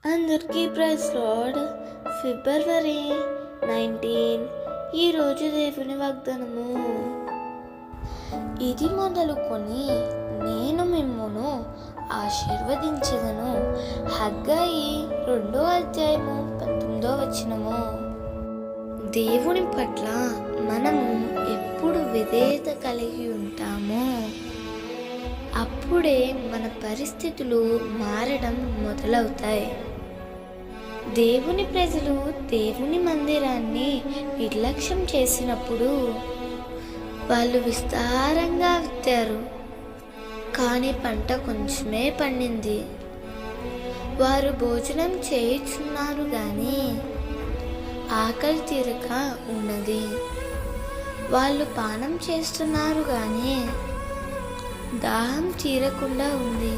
అందరికీ praise lord. ఫిబ్రవరి 19 ఈరోజు దేవుని వాగ్దానము. ఇది మొదలుకొని నేను మిమ్మును ఆశీర్వదించదను. హగ్గయి 2:19. దేవుని పట్ల మనము ఎప్పుడు విధేయత కలిగి ఉంటామో అప్పుడే మన పరిస్థితులు మారడం మొదలవుతాయి. దేవుని ప్రజలు దేవుని మందిరాన్ని నిర్లక్ష్యం చేసినప్పుడు వాళ్ళు విస్తారంగా విత్తారు, కానీ పంట కొంచెమే పండింది. వారు భోజనం చేయుచున్నారు కానీ ఆకలి తీరక ఉన్నది. వాళ్ళు పానం చేస్తున్నారు కానీ దాహం తీరకుండా ఉంది.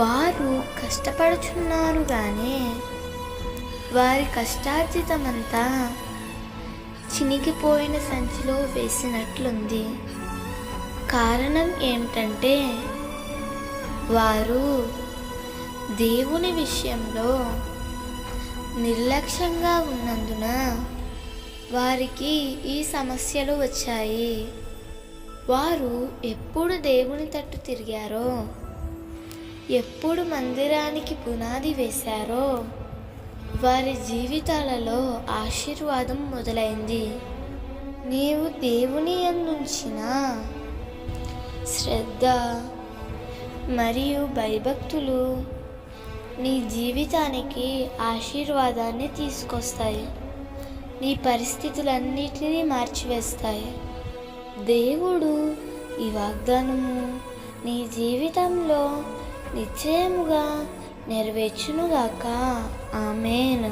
వారు కష్టపడుచున్నారు కానీ వారి కష్టార్జితమంతా చినిగిపోయిన సంచిలో వేసినట్లుంది. కారణం ఏమిటంటే వారు దేవుని విషయంలో నిర్లక్ష్యంగా ఉన్నందున వారికి ఈ సమస్యలు వచ్చాయి. వారు ఎప్పుడు దేవుని తట్టు తిరిగారో, ఎప్పుడు మందిరానికి పునాది వేశారో వారి జీవితాలలో ఆశీర్వాదం మొదలైంది. నీవు దేవుని యందుంచిన శ్రద్ధ మరియు భయభక్తులు నీ జీవితానికి ఆశీర్వాదాన్ని తీసుకొస్తాయి. నీ పరిస్థితులన్నిటినీ మార్చివేస్తాయి. దేవుడు ఈ వాగ్దానము నీ జీవితంలో నిశ్చయముగా నెరవేర్చునుగాక. ఆమేన్.